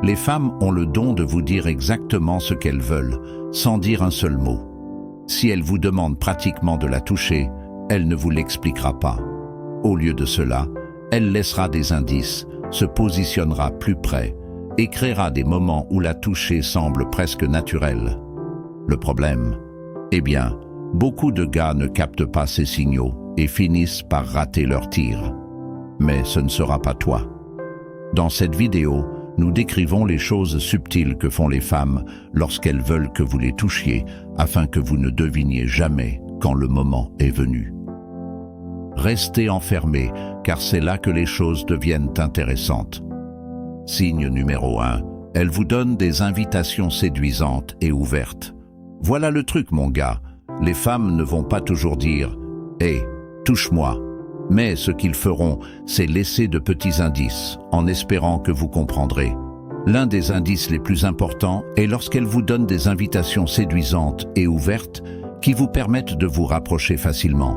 Les femmes ont le don de vous dire exactement ce qu'elles veulent, sans dire un seul mot. Si elle vous demande pratiquement de la toucher, elle ne vous l'expliquera pas. Au lieu de cela, elle laissera des indices, se positionnera plus près et créera des moments où la toucher semble presque naturelle. Le problème? Eh bien, beaucoup de gars ne captent pas ces signaux et finissent par rater leur tir. Mais ce ne sera pas toi. Dans cette vidéo, nous décrivons les choses subtiles que font les femmes lorsqu'elles veulent que vous les touchiez, afin que vous ne deviniez jamais quand le moment est venu. Restez enfermés, car c'est là que les choses deviennent intéressantes. Signe numéro 1, elle vous donne des invitations séduisantes et ouvertes. Voilà le truc, mon gars, les femmes ne vont pas toujours dire « Hé, touche-moi ». Mais ce qu'ils feront, c'est laisser de petits indices, en espérant que vous comprendrez. L'un des indices les plus importants est lorsqu'elles vous donnent des invitations séduisantes et ouvertes qui vous permettent de vous rapprocher facilement.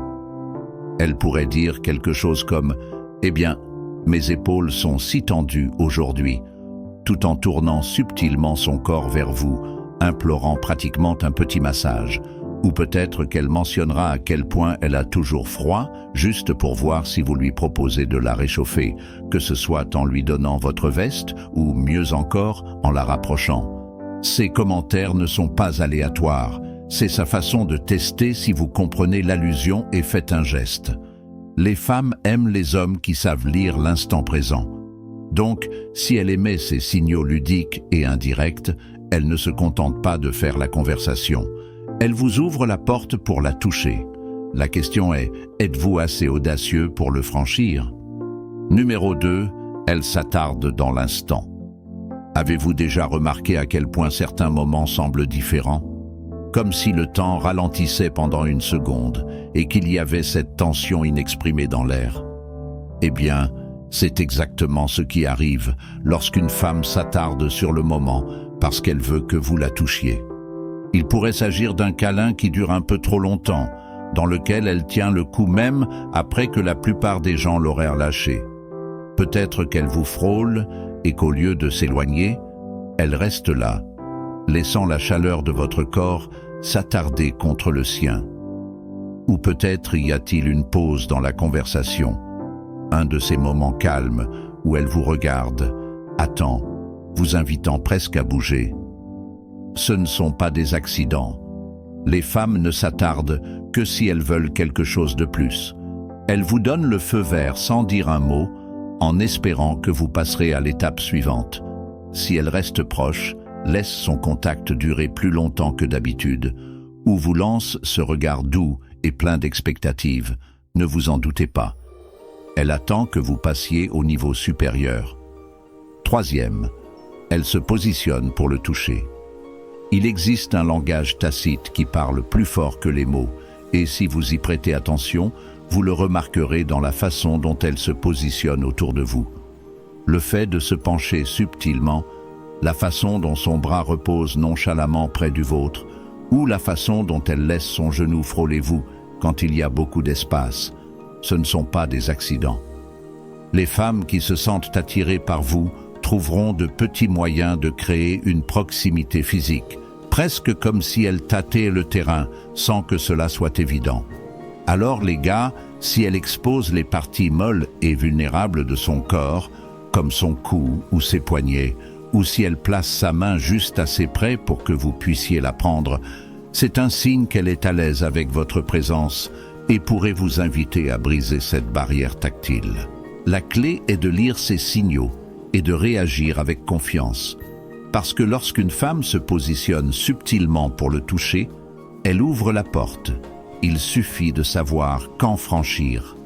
Elle pourrait dire quelque chose comme « Eh bien, mes épaules sont si tendues aujourd'hui », tout en tournant subtilement son corps vers vous, implorant pratiquement un petit massage. Ou peut-être qu'elle mentionnera à quel point elle a toujours froid, juste pour voir si vous lui proposez de la réchauffer, que ce soit en lui donnant votre veste ou, mieux encore, en la rapprochant. Ces commentaires ne sont pas aléatoires, c'est sa façon de tester si vous comprenez l'allusion et faites un geste. Les femmes aiment les hommes qui savent lire l'instant présent. Donc, si elle émet ces signaux ludiques et indirects, elle ne se contente pas de faire la conversation. Elle vous ouvre la porte pour la toucher. La question est, êtes-vous assez audacieux pour le franchir? Numéro 2, elle s'attarde dans l'instant. Avez-vous déjà remarqué à quel point certains moments semblent différents? Comme si le temps ralentissait pendant une seconde et qu'il y avait cette tension inexprimée dans l'air. Eh bien, c'est exactement ce qui arrive lorsqu'une femme s'attarde sur le moment parce qu'elle veut que vous la touchiez. Il pourrait s'agir d'un câlin qui dure un peu trop longtemps, dans lequel elle tient le coup même après que la plupart des gens l'auraient relâché. Peut-être qu'elle vous frôle et qu'au lieu de s'éloigner, elle reste là, laissant la chaleur de votre corps s'attarder contre le sien. Ou peut-être y a-t-il une pause dans la conversation, un de ces moments calmes où elle vous regarde, attend, vous invitant presque à bouger. Ce ne sont pas des accidents. Les femmes ne s'attardent que si elles veulent quelque chose de plus. Elles vous donnent le feu vert sans dire un mot, en espérant que vous passerez à l'étape suivante. Si elle reste proche, laisse son contact durer plus longtemps que d'habitude, ou vous lance ce regard doux et plein d'expectatives, ne vous en doutez pas. Elle attend que vous passiez au niveau supérieur. Troisième, elle se positionne pour le toucher. Il existe un langage tacite qui parle plus fort que les mots, et si vous y prêtez attention, vous le remarquerez dans la façon dont elle se positionne autour de vous. Le fait de se pencher subtilement, la façon dont son bras repose nonchalamment près du vôtre, ou la façon dont elle laisse son genou frôler vous quand il y a beaucoup d'espace, ce ne sont pas des accidents. Les femmes qui se sentent attirées par vous trouveront de petits moyens de créer une proximité physique, presque comme si elles tâtaient le terrain sans que cela soit évident. Alors les gars, si elle expose les parties molles et vulnérables de son corps, comme son cou ou ses poignets, ou si elle place sa main juste assez près pour que vous puissiez la prendre, c'est un signe qu'elle est à l'aise avec votre présence et pourrait vous inviter à briser cette barrière tactile. La clé est de lire ces signaux et de réagir avec confiance. Parce que lorsqu'une femme se positionne subtilement pour le toucher, elle ouvre la porte. Il suffit de savoir quand franchir.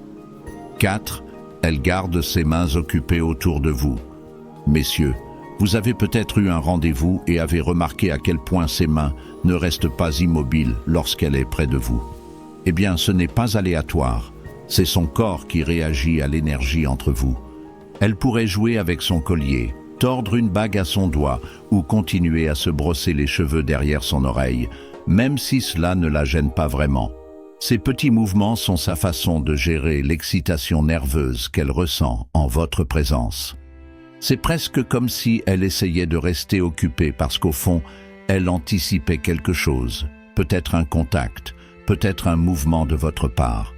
4. Elle garde ses mains occupées autour de vous. Messieurs, vous avez peut-être eu un rendez-vous et avez remarqué à quel point ses mains ne restent pas immobiles lorsqu'elle est près de vous. Eh bien, ce n'est pas aléatoire. C'est son corps qui réagit à l'énergie entre vous. Elle pourrait jouer avec son collier, tordre une bague à son doigt ou continuer à se brosser les cheveux derrière son oreille, même si cela ne la gêne pas vraiment. Ces petits mouvements sont sa façon de gérer l'excitation nerveuse qu'elle ressent en votre présence. C'est presque comme si elle essayait de rester occupée parce qu'au fond, elle anticipait quelque chose, peut-être un contact, peut-être un mouvement de votre part.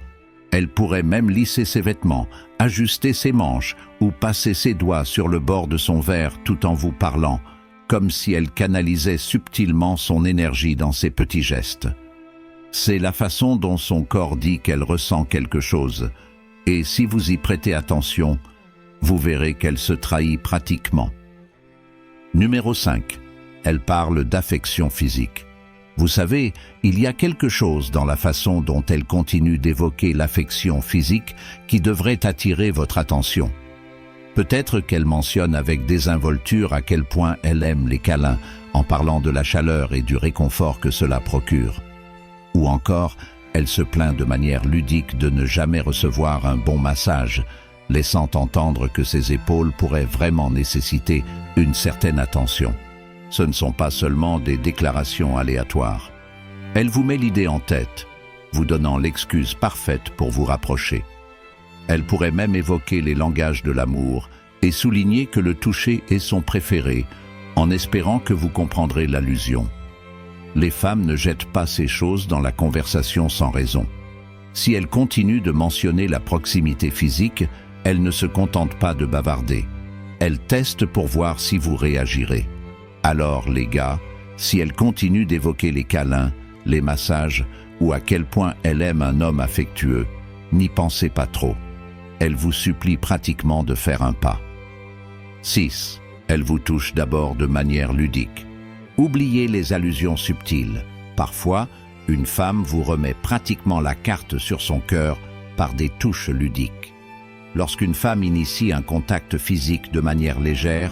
Elle pourrait même lisser ses vêtements, ajuster ses manches ou passer ses doigts sur le bord de son verre tout en vous parlant, comme si elle canalisait subtilement son énergie dans ses petits gestes. C'est la façon dont son corps dit qu'elle ressent quelque chose, et si vous y prêtez attention, vous verrez qu'elle se trahit pratiquement. Numéro 5. Elle parle d'affection physique. Vous savez, il y a quelque chose dans la façon dont elle continue d'évoquer l'affection physique qui devrait attirer votre attention. Peut-être qu'elle mentionne avec désinvolture à quel point elle aime les câlins, en parlant de la chaleur et du réconfort que cela procure. Ou encore, elle se plaint de manière ludique de ne jamais recevoir un bon massage, laissant entendre que ses épaules pourraient vraiment nécessiter une certaine attention. Ce ne sont pas seulement des déclarations aléatoires. Elle vous met l'idée en tête, vous donnant l'excuse parfaite pour vous rapprocher. Elle pourrait même évoquer les langages de l'amour et souligner que le toucher est son préféré, en espérant que vous comprendrez l'allusion. Les femmes ne jettent pas ces choses dans la conversation sans raison. Si elle continue de mentionner la proximité physique, elle ne se contente pas de bavarder. Elle teste pour voir si vous réagirez. Alors, les gars, si elle continue d'évoquer les câlins, les massages ou à quel point elle aime un homme affectueux, n'y pensez pas trop. Elle vous supplie pratiquement de faire un pas. 6. Elle vous touche d'abord de manière ludique. Oubliez les allusions subtiles. Parfois, une femme vous remet pratiquement la carte sur son cœur par des touches ludiques. Lorsqu'une femme initie un contact physique de manière légère,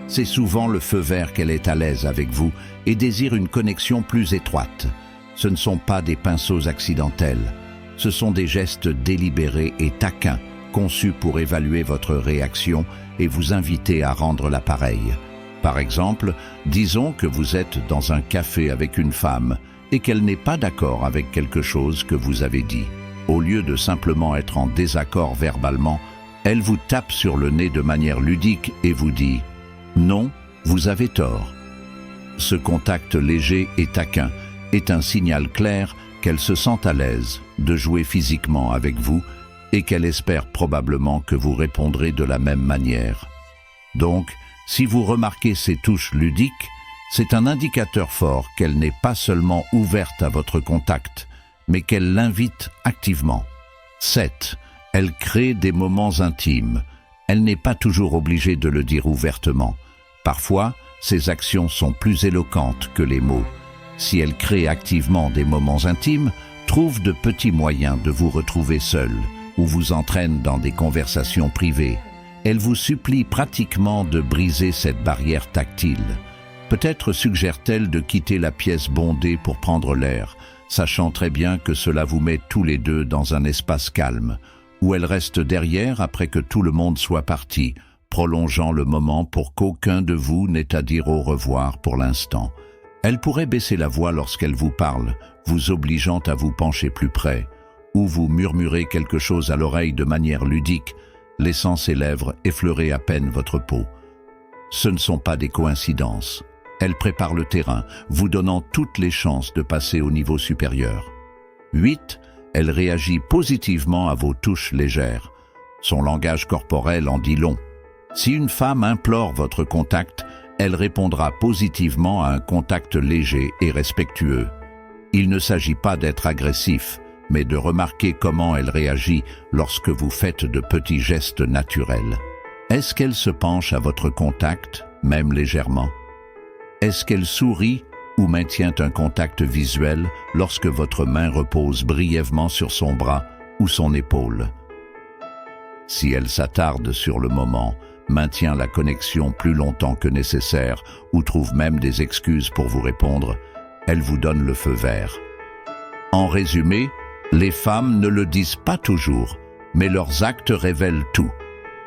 c'est souvent le feu vert qu'elle est à l'aise avec vous et désire une connexion plus étroite. Ce ne sont pas des pinceaux accidentels. Ce sont des gestes délibérés et taquins, conçus pour évaluer votre réaction et vous inviter à rendre l'appareil. Par exemple, disons que vous êtes dans un café avec une femme et qu'elle n'est pas d'accord avec quelque chose que vous avez dit. Au lieu de simplement être en désaccord verbalement, elle vous tape sur le nez de manière ludique et vous dit « Non, vous avez tort ». Ce contact léger et taquin est un signal clair qu'elle se sent à l'aise de jouer physiquement avec vous et qu'elle espère probablement que vous répondrez de la même manière. Donc, si vous remarquez ces touches ludiques, c'est un indicateur fort qu'elle n'est pas seulement ouverte à votre contact, mais qu'elle l'invite activement. 7. Elle crée des moments intimes. Elle n'est pas toujours obligée de le dire ouvertement. Parfois, ses actions sont plus éloquentes que les mots. Si elle crée activement des moments intimes, trouve de petits moyens de vous retrouver seul ou vous entraîne dans des conversations privées. Elle vous supplie pratiquement de briser cette barrière tactile. Peut-être suggère-t-elle de quitter la pièce bondée pour prendre l'air, sachant très bien que cela vous met tous les deux dans un espace calme, où elle reste derrière après que tout le monde soit parti, prolongeant le moment pour qu'aucun de vous n'ait à dire au revoir pour l'instant. Elle pourrait baisser la voix lorsqu'elle vous parle, vous obligeant à vous pencher plus près, ou vous murmurer quelque chose à l'oreille de manière ludique, laissant ses lèvres effleurer à peine votre peau. Ce ne sont pas des coïncidences. Elle prépare le terrain, vous donnant toutes les chances de passer au niveau supérieur. 8. Elle réagit positivement à vos touches légères. Son langage corporel en dit long. Si une femme implore votre contact, elle répondra positivement à un contact léger et respectueux. Il ne s'agit pas d'être agressif, mais de remarquer comment elle réagit lorsque vous faites de petits gestes naturels. Est-ce qu'elle se penche à votre contact, même légèrement? Est-ce qu'elle sourit ou maintient un contact visuel lorsque votre main repose brièvement sur son bras ou son épaule? Si elle s'attarde sur le moment, maintient la connexion plus longtemps que nécessaire ou trouve même des excuses pour vous répondre, elle vous donne le feu vert. En résumé, les femmes ne le disent pas toujours, mais leurs actes révèlent tout.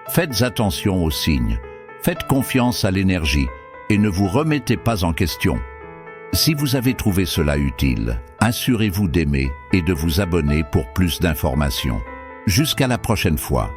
Faites attention aux signes, faites confiance à l'énergie et ne vous remettez pas en question. Si vous avez trouvé cela utile, assurez-vous d'aimer et de vous abonner pour plus d'informations. Jusqu'à la prochaine fois.